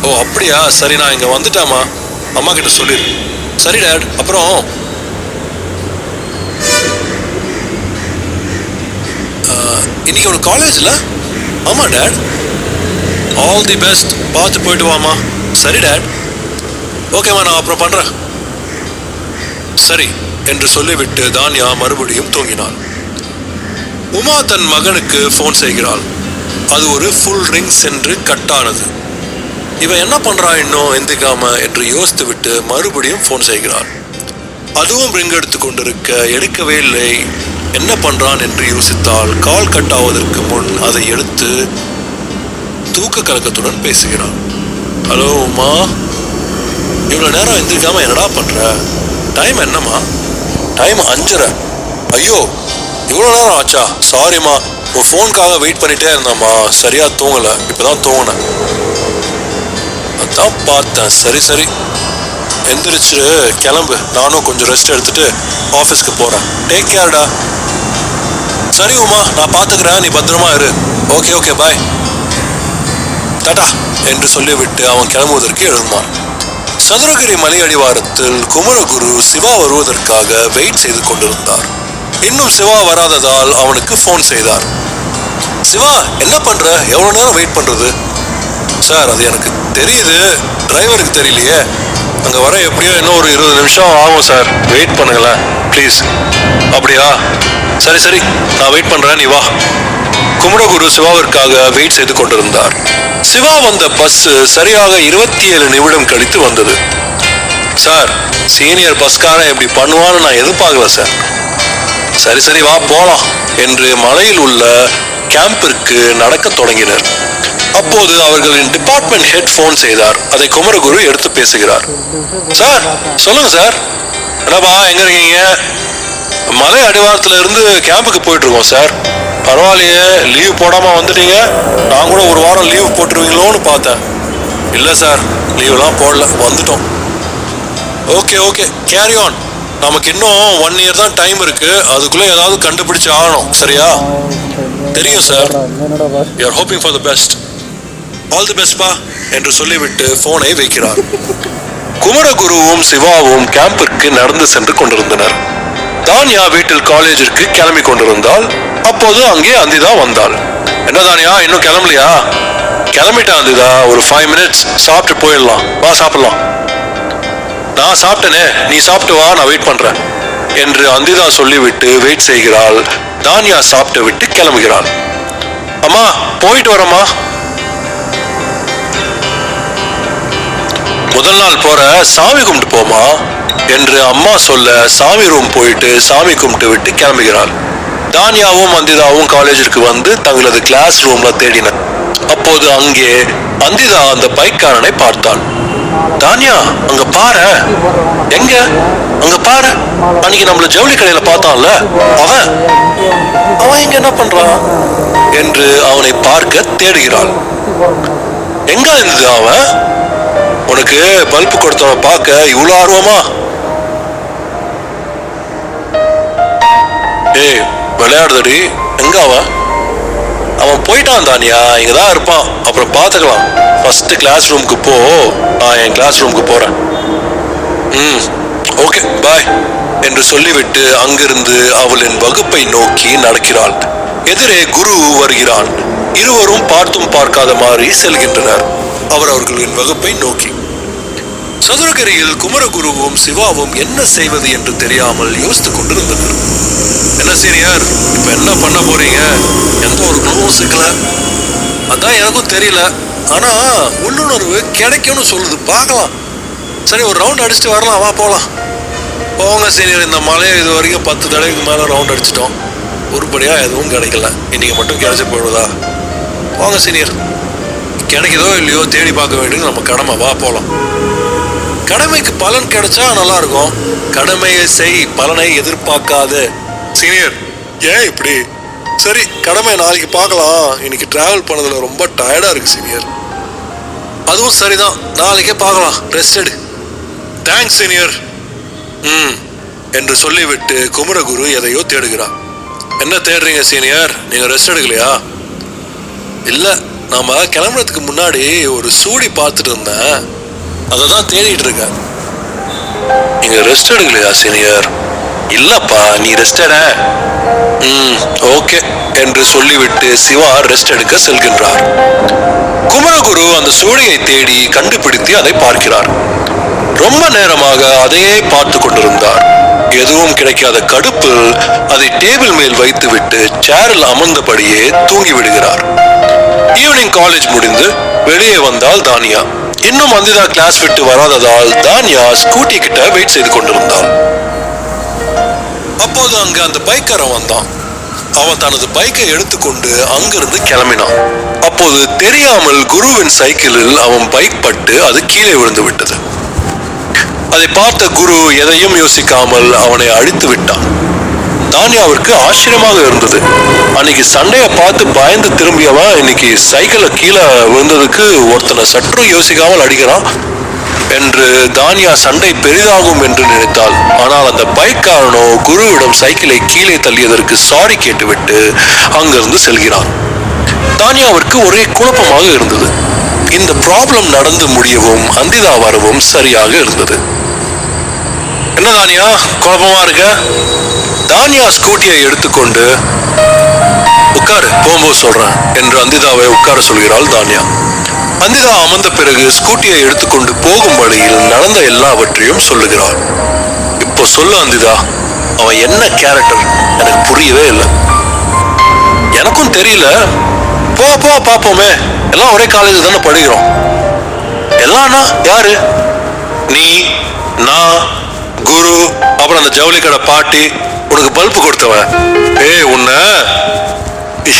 ஓ அப்படியா, சரி நான் இங்க வந்துட்டாமா, அம்மா கிட்ட சொல்லிடு. சரி டேட். அப்புறம் இன்னைக்கு ஒரு காலேஜ்ல? ஆமா டேட். ஆல் தி பெஸ்ட், பார்த்து போயிட்டு வாமா. சரி டேட். ஓகேம்மா, நான் அப்புறம் பண்றேன். சரி என்று சொல்லிவிட்டு தானியா மறுபடியும் தூங்கினாள். உமா தன் மகனுக்கு போன் செய்கிறாள். அது ஒரு ஃபுல் ரிங் சென்று கட்டானது. இவன் என்ன பண்றான் இன்னும் எந்திக்காம என்று யோசித்து விட்டு மறுபடியும் போன் செய்கிறாள். அதுவும் ரிங் எடுத்து கொண்டிருக்க எடுக்கவே இல்லை. என்ன பண்றான் என்று யோசித்தால் கால் கட் ஆவதற்கு முன் அதை எடுத்து தூக்க கலக்கத்துடன் பேசுகிறான். ஹலோ உமா, இவ்வளவு நேரம் எந்திரிக்காம என்னடா பண்ற? டைம் என்னம்மா? டைம் 5:30. ஐயோ, இவ்வளோ நேரம் ஆச்சா? சாரிம்மா, உன் ஃபோனுக்காக வெயிட் பண்ணிட்டே இருந்தேம்மா, சரியா தூங்கலை, இப்போதான் தூங்கினேன். அதான் பார்த்தேன். சரி சரி, எந்திரிச்சு கிளம்பு, நானும் கொஞ்சம் ரெஸ்ட் எடுத்துட்டு ஆஃபீஸ்க்கு போகிறேன். டேக் கேர்டா. சரி உமா, நான் பார்த்துக்கிறேன், நீ பத்திரமா இரு. ஓகே ஓகே, பாய், டாடா என்று சொல்லிவிட்டு அவன் கிளம்புவதற்கு எழுந்தான். சதுரகிரி மலை அடிவாரத்தில் குமரகுரு சிவா வருவதற்காக வெயிட் செய்து கொண்டிருந்தார். இன்னும் சிவா வராததால் அவனுக்கு போன் செய்தார். சிவா, என்ன பண்ற? எவ்வளவு நேரம் வெயிட் பண்றது? சார், அது எனக்கு தெரியுது, டிரைவருக்கு தெரியலையே. அங்க வர எப்படியோ இன்னும் ஒரு 20 நிமிஷம் ஆகும் சார், வெயிட் பண்ணுங்களேன் ப்ளீஸ். அப்படியா? சரி சரி, நான் வெயிட் பண்றேன், நீ வா. குமரகுரு சிவாவிற்காக வெயிட் செய்து கொண்டிருந்தார். சிவா வந்த பஸ் சரியாக 27 நிமிடம் கழித்து வந்தது. சார், சீனியர் பஸ்காரன் எப்படி பண்ணுவான்னு நான் எதிர்பார்க்கல சார். சரி சரி, வா போலாம் என்று மலையில் உள்ள கேம்பிற்கு நடக்க தொடங்கினர். அப்போது அவர்களின் டிபார்ட்மெண்ட் ஹெட் போன் செய்தார். அதை குமரகுரு எடுத்து பேசுகிறார். சார், சொல்லுங்க சார். என்னப்பா, எங்க இருக்கீங்க? மலை அடிவாரத்துல இருந்து கேம்புக்கு போயிட்டு இருக்கோம் சார். பரவாயில்லையே, லீவ் போடாம வந்துட்டீங்க. நான் கூட ஒரு வாரம் லீவ் போட்டுருவீங்களோன்னு பார்த்தேன். இல்லை சார், லீவ்லாம் போடல, வந்துட்டோம். Okay okay, carry on. நமக்கு இன்னும் 1 இயர் தான் டைம் இருக்கு. அதுக்குள்ள ஏதாவது கண்டுபிடிச்சு ஆகணும், சரியா? தெரியும் sir. You are hoping for the best. All the best பா என்று சொல்லிவிட்டு போனை வைக்கிறார். குமரகுருவும் சிவாவும் கேம்பிற்கு நடந்து சென்று கொண்டிருந்தனர். தானியா வீட்டில் காலேஜிற்கு கிளம்பி கொண்டிருந்தால் அப்போது அங்கே அந்திதா வந்தாள். என்ன தானியா, இன்னும் கிளம்பலையா? கிளம்பிட்டா அந்திதா, ஒரு 5 மினிட்ஸ் சாப்பிட்டு போயிடலாம், வா சாப்பிடலாம். நான் சாப்பிட்டனே, நீ சாப்பிட்டு வா, நான் வெயிட் பண்றேன் என்று அந்திதா சொல்லிவிட்டு வெயிட் செய்கிறாள். தானியா சாப்பிட்டு விட்டு கிளம்புகிறாள். அம்மா, போயிட்டு வரமா. முதல் நாள் போற, சாமி கும்பிட்டு போமா என்று அம்மா சொல்ல சாமி ரூம் போயிட்டு சாமி கும்பிட்டு விட்டு கிளம்புகிறாள். தானியாவும் அந்திதாவும் காலேஜிற்கு வந்து தங்களது கிளாஸ் ரூம்ல தேடினர். அப்போது அங்கே அந்திதா அந்த பைக்காரனை பார்த்தாள். தானியா, அங்க பாரு. எங்க? அங்க பாரு, அன்னைக்கு நம்மள ஜவுளி கடையில பார்த்தான்ல, அவன் இங்க என்ன பண்றான் என்று அவனை பார்க்க தேடுகிறாள். எங்க இருந்தது அவன்? உனக்கு பல்பு கொடுத்தவன் பார்க்க இவ்வளவு ஆர்வமா? ஏய், விளையாடுதடி. எங்க அவன்? அவன் போயிட்டான் தானியா, இங்கதான் இருப்பான், அப்புறம் பாத்துக்கலாம். ஃபர்ஸ்ட் கிளாஸ் ரூமுக்கு போ, நான் என் கிளாஸ் ரூமுக்கு போறேன். ஓகே பாய் என்று சொல்லிவிட்டு அங்கிருந்து அவளின் வகுப்பை நோக்கி நடக்கிறாள். எதிரே குரு வருகிறான். இருவரும் பார்த்தும் பார்க்காத மாதிரி செல்கின்றனர் அவர்களின் வகுப்பை நோக்கி. சதுரகிரியில் குமரகுருவும் சிவாவும் என்ன செய்வது என்று தெரியாமல் யோசித்துக் கொண்டிருந்தனர். என்ன சீனியர், இப்ப என்ன பண்ண போறீங்க? எந்த ஒரு குழுவும் சிக்கல. அதான் எனக்கும் தெரியல, ஆனா உள்ளுணர்வு கிடைக்கும்னு சொல்லுது, பார்க்கலாம். சரி, ஒரு ரவுண்ட் அடிச்சுட்டு வரலாம், வா போலாம். போங்க சீனியர், இந்த மலையை இது வரைக்கும் 10 தடவைக்கு மேல ரவுண்ட் அடிச்சிட்டோம், உருப்படியா எதுவும் கிடைக்கல. இன்னைக்கு மட்டும் கிடைச்சி போயிடுதா? போங்க சீனியர், கிடைக்குதோ இல்லையோ தேடி பார்க்க வேண்டியது நம்ம கடமை, வா போலாம். கடமைக்கு பலன் கிடைச்சா நல்லா இருக்கும். கடமையை செய், பலனை எதிர்பார்க்காத. சீனியர், ஏன் இப்படி? சரி, கடமை நாளைக்கு பார்க்கலாம். இன்னைக்கு டிராவல் பண்ணதுல ரொம்ப டயர்டா இருக்கு சீனியர். அதுவும் சரிதான், நாளைக்கே பார்க்கலாம், ரெஸ்ட் எடு. Thanks senior. என்று சொல்லிவிட்டு குமரகுரு எதையோ தேடுகிறார். என்ன தேடுறீங்க சீனியர்? நீங்க ரெஸ்ட் எடுக்கலையா? இல்ல, நாம கிளம்புறதுக்கு முன்னாடி ஒரு சூடி பார்த்துட்டு இருந்தேன், அதை தான் தேடிட்டு இருக்கேன். நீங்க ரெஸ்ட் எடுக்கலையா சீனியர்? இல்லப்பா, நீ ரெஸ்ட் எட. ஓகே என்று சொல்லிவிட்டு சிவா ரெஸ்ட் எடுக்க செல்கின்றார். குமரகுரு அந்த சூழியை தேடி கண்டுபிடித்து அதை பார்க்கிறார். ரொம்ப நேரமாக அதையே பார்த்து கொண்டிருந்தார். எதுவும் கிடைக்காத கடுப்பில் அதை டேபிள் மேல் வைத்துவிட்டு சேரில் அமர்ந்தபடியே தூங்கி விடுகிறார். ஈவினிங் காலேஜ் முடிந்து வெளியே வந்தால் தானியா. இன்னும் அந்திதா கிளாஸ் விட்டு வராததால் தானியா ஸ்கூட்டி கிட்ட வெயிட் செய்து கொண்டிருந்தாள். அப்போது அங்கு அந்த பைக்காரன் வந்தான். அவன் தனது பைக்கை எடுத்துக்கொண்டு அங்கிருந்து கிளம்பினான். அப்போது தெரியாமல் குருவின் சைக்கிளில் அவன் பைக் பட்டு அது கீழே விழுந்து விட்டது. அதை பார்த்த குரு எதையும் யோசிக்காமல் அவனை அழித்து விட்டான். தானியாவிற்கு ஆச்சரியமாக இருந்தது. அன்னைக்கு சண்டையை பார்த்து பயந்து திரும்பியவன் இன்னைக்கு சைக்கிளை கீழே விழுந்ததுக்கு ஒருத்தனை சற்றும் யோசிக்காமல் அடிக்கிறான் என்று தானியா சண்டை பெரிதாகும் என்று நினைத்தாள். ஆனால் அந்த பைக்காரனோ குருவிடம் சைக்கிளை கீழே தள்ளியதற்கு சாரி கேட்டுவிட்டு அங்கிருந்து செல்கிறான். தானியாவிற்கு ஒரே குழப்பமாக இருந்தது. இந்த ப்ராப்ளம் நடந்து முடியவும் அந்திதா வரவும் சரியாக இருந்தது. என்ன தானியா, குழப்பமா இருக்க? தானியா ஸ்கூட்டியை எடுத்துக்கொண்டு உட்காரு, போகும்போது சொல்றேன் என்று அந்திதாவை உட்கார சொல்கிறாள் தானியா. அந்திதா அமர்ந்த பிறகு ஸ்கூட்டியை எடுத்துக்கொண்டு போகும் வழியில் நடந்த எல்லாவற்றையும் சொல்லுகிறாள். இப்போ சொல்லு அந்திதா, அவன் என்ன கேரக்டர்? எனக்கு புரியவே இல்லை. எனக்கும் தெரியல. போ போ பாப்போமே, எல்லாம் ஒரே காலேஜ் தானே படிக்கிறோம். எல்லாம்னா யாரு? நீ, நான், குரு, அப்புறம் அந்த ஜவுளி கடை பாட்டி, உனக்கு பல்பு கொடுத்தவன். உன்ன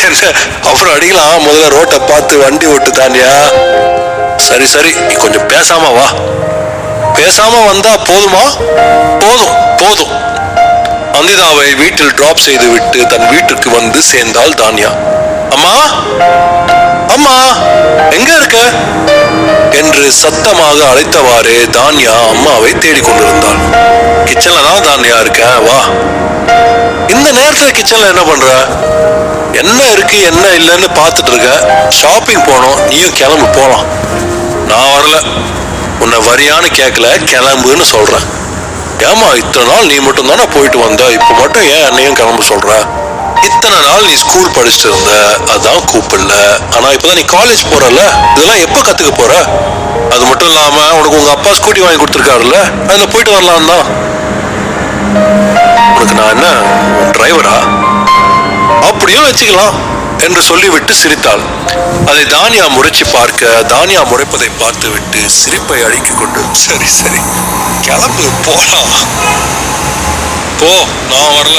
என்ன அப்புறம் அடிக்கலாம். முதல்ல ரோட்டை பார்த்து வண்டி ஓட்டு தானியா. சரி சரி, நீ கொஞ்சம் பேசாம வா. பேசாம வந்தா போதுமா? போதும் போதும். அந்திதாவை வீட்டில் டிராப் செய்து விட்டு தன் வீட்டுக்கு வந்து சேர்ந்தாள் தானியா. அம்மா அம்மா, எங்க இருக்க என்று சத்தமாக அழைத்தவாறே தானியா அம்மாவை தேடிக்கொண்டிருந்தாள். கிச்சன்ல தான் தானியா இருக்கேன், வா. இந்த நேரத்துல கிச்சன்ல என்ன பண்ற? என்ன இருக்கு என்ன இல்லைன்னு பார்த்துட்டு இருக்க. ஷாப்பிங் போனோம், நீயும் கிளம்பு போலாம். நான் வரல. உன்னை வரியான்னு கேட்கல, கிளம்புன்னு சொல்றேன். ஏமா இத்தனை நாள் நீ மட்டும் தானே போயிட்டு வந்த, இப்ப மட்டும் ஏன் என்னையும் கிளம்ப சொல்ற? இத்தனை நாள் நீ ஸ்கூல் படிச்சுட்டு இருந்த, அதான் கூப்பிடல. ஆனா இப்பதான் நீ காலேஜ் போறல, இதெல்லாம் எப்ப கத்துக்க போற? அது மட்டும் இல்லாம உனக்கு உங்க அப்பா ஸ்கூட்டி வாங்கி கொடுத்துருக்காருல்ல, அதுல போயிட்டு வரலாம் தான். உனக்கு நான் என்ன டிரைவரா? அப்படியும் வச்சுக்கலாம் என்று சொல்லிவிட்டு சிரித்தாள். அதை தானியா முறைச்சி பார்க்க, தானியா முறைப்பதை பார்த்து விட்டு சிரிப்பை அடக்கிக் கொண்டு சரி சரி கிளம்பு போலாம். போ, நான் வரல.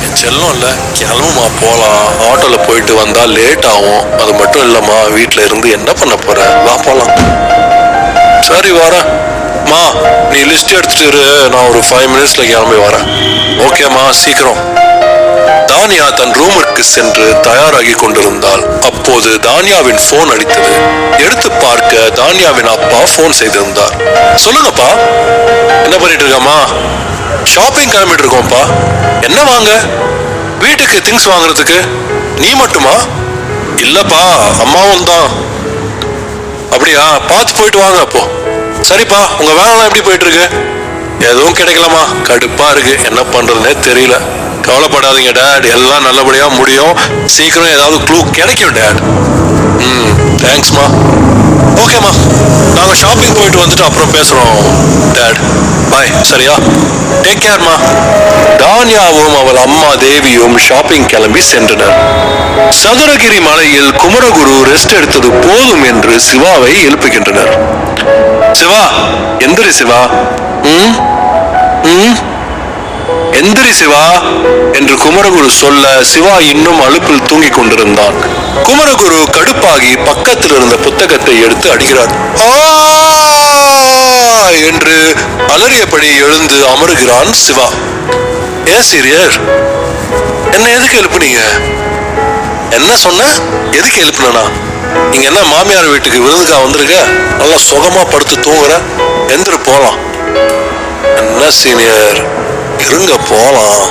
என் செல்லம் இல்ல, கிளம்புமா போலாம். ஆட்டோல போயிட்டு வந்தா லேட் ஆகும். அது மட்டும் இல்லம்மா, வீட்டுல இருந்து என்ன பண்ண போற? வா போலாம். சரி வரேன். மா, நீ லிஸ்ட் எடுத்துட்டு இரு, நான் ஒரு 5 மினிட்ஸ்ல கிளம்பி வரேன். ஓகேம்மா, சீக்கிரம். தானியா தன் ரூமிற்கு சென்று தயாராகி கொண்டிருந்தாள். அப்போது தானியாவின் போன் அடித்தது. எடுத்து பார்க்க தானியாவின் அப்பா போன் செய்திருந்தார். சொல்லுங்கப்பா. என்ன பண்ணிட்டு இருக்கம்மா? ஷாப்பிங் கிளம்பிட்டு இருக்கோம்ப்பா. என்ன வாங்க? வீட்டுக்கு திங்ஸ் வாங்குறதுக்கு. நீ மட்டுமா? இல்லப்பா, அம்மாவும் தான். அப்படியா? பார்த்து போயிட்டு வாங்க அப்போ. சரிப்பா, உங்க வேலைலாம் எப்படி போயிட்டு இருக்கு? எதுவும் கிடைக்கலாமா? கடுப்பா இருக்கு, என்ன பண்றதுன்னே தெரியல. கவலைப்படாதீங்க டேட், எல்லாம் நல்லபடியா முடியும். சீக்கிரம் ஏதாவது க்ளூ கிடைக்கும் டேட். தேங்க்ஸ்மா. ஓகேம்மா, நாங்க ஷாப்பிங் போயிட்டு வந்துட்டு அப்புறம் பேசுறோம் டேட். பாய். சரியா? டேக் கேர்மா. தானியாவும் அவள் அம்மா தேவியும் ஷாப்பிங் கிளம்பி சென்றனர். சதுரகிரி மலையில் குமரகுரு ரெஸ்ட் எடுத்தது போதும் என்று சிவாவை எழுப்புகின்றனர். சிவா, எந்திரி சிவா. எந்திரி சிவா என்று குமரகுரு சொல்ல சிவா இன்னும் அலுப்பில் தூங்கிக் கொண்டிருந்தான். குமரகுரு கடுப்பாகி பக்கத்தில் இருந்த புத்தகத்தை எடுத்து அடிக்கிறார். என்று அலறியபடி எழுந்து அமருகிறான் சிவா. ஏன் சீரியர், என்ன எதுக்கு எழுப்புனீங்க? என்ன சொன்ன? எதுக்கு எழுப்புனா? நீங்க என்ன மாமியார் வீட்டுக்கு விருதுக்கா வந்திருக்க? நல்லா சுகமா படுத்து தூங்குற. எந்திரு போலாம். என்ன சீனியர், இருங்க போலாம்.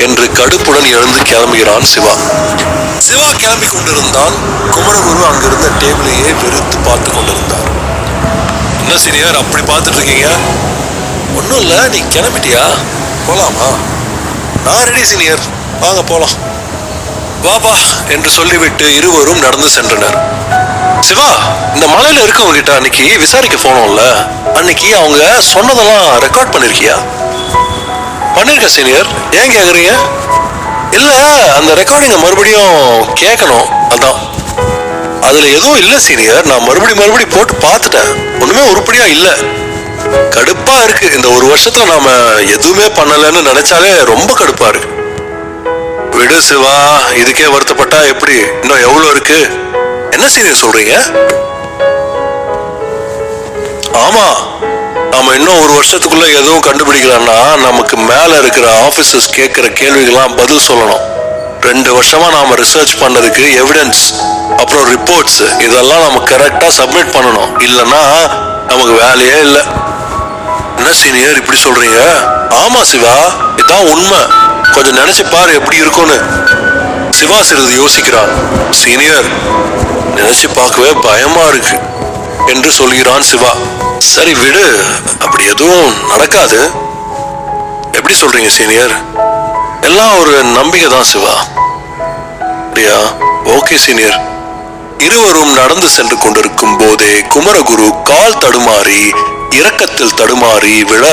என்று கடுப்புடன் எழுந்து கிளம்புகிறான் சிவா. சிவா கிளம்பி கொண்டிருந்தான். குமரகுரு அங்கிருந்த டேபிளையே வெறுத்து பார்த்து கொண்டிருந்தார். என்ன சீனியர் அப்படி பார்த்துட்டு இருக்கீங்க? ஒன்றும் இல்லை, நீ கிளம்பிட்டியா? போலாமா? நான் ரெடி சீனியர், வாங்க போலாம். வாபா என்று சொல்லிவிட்டு இருவரும் நடந்து சென்றனர். சிவா, இந்த மலையில இருக்கவங்க கிட்ட அன்னைக்கு விசாரிக்க போனோம்ல, அன்னைக்கு அவங்க சொன்னதெல்லாம் ரெக்கார்ட் பண்ணிருக்கியா? பண்ணிருக்க சீனியர். ஏன் கேக்குறீங்க? இல்ல, அந்த ரெக்கார்டிங்க மறுபடியும் கேட்கணும், அதான். அதுல எதுவும் இல்ல சீனியர். நான் மறுபடி போட்டு பார்த்துட்டேன், ஒண்ணுமே உருப்படியா இல்ல. கடுப்பா இருக்கு. இந்த ஒரு வருஷத்துல நாம எதுவுமே பண்ணலன்னு நினைச்சாலே ரொம்ப கடுப்பா இருக்கு. விடு சிவா, இதுக்கே வருத்தப்பட்டா எப்படி? இன்னும் எவ்வளவு இருக்கு? என்ன சீனியர் சொல்றீங்க? ஆமா, நாம இன்னும் ஒரு வருஷத்துக்குள்ள எதுவும் கண்டுபிடிக்கலன்னா நமக்கு மேல இருக்கிற ஆபீசர்ஸ் கேட்கிற கேள்விகள்லாம் பதில் சொல்லணும். 2 வருஷமா நாம ரிசர்ச் பண்ணதுக்கு எவிடன்ஸ், அப்புறம் ரிப்போர்ட்ஸ், இதெல்லாம் நம்ம கரெக்டா சப்மிட் பண்ணணும். இல்லைன்னா நமக்கு வேலையே இல்லை. என்ன சீனியர் இப்படி சொல்றீங்க? ஆமா சிவா, இதான் உண்மை. கொஞ்சம் நினைச்சு பாரு எப்படி இருக்கும்னு. சிவா சிறிது யோசிக்கிறான். சீனியர், நினைச்சு பார்க்கவே பயமா இருக்கு என்று சொல்கிறான் சிவா. சரி விடு, அப்படி எதுவும் நடக்காது. எப்படி சொல்றீங்க சீனியர்? எல்லாம் ஒரு நம்பிக்கை தான் சிவா. அப்படியா? Okay senior. இருவரும் நடந்து சென்று கொண்டிருக்கும் போதே குமரகுரு கால் தடுமாறி இரக்கத்தில் தடுமாறி விழ,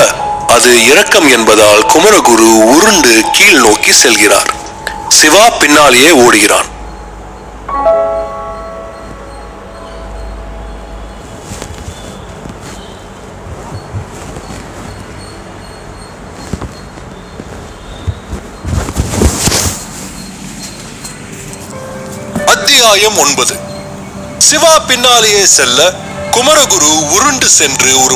அது இரக்கம் என்பதால் குமரகுரு உருண்டு கீழ் நோக்கி செல்கிறார். சிவா பின்னாலேயே ஓடுகிறான். அத்தியாயம் 9. சிவா பின்னாலேயே செல்ல குமரகுரு உருண்டு சென்று ஒரு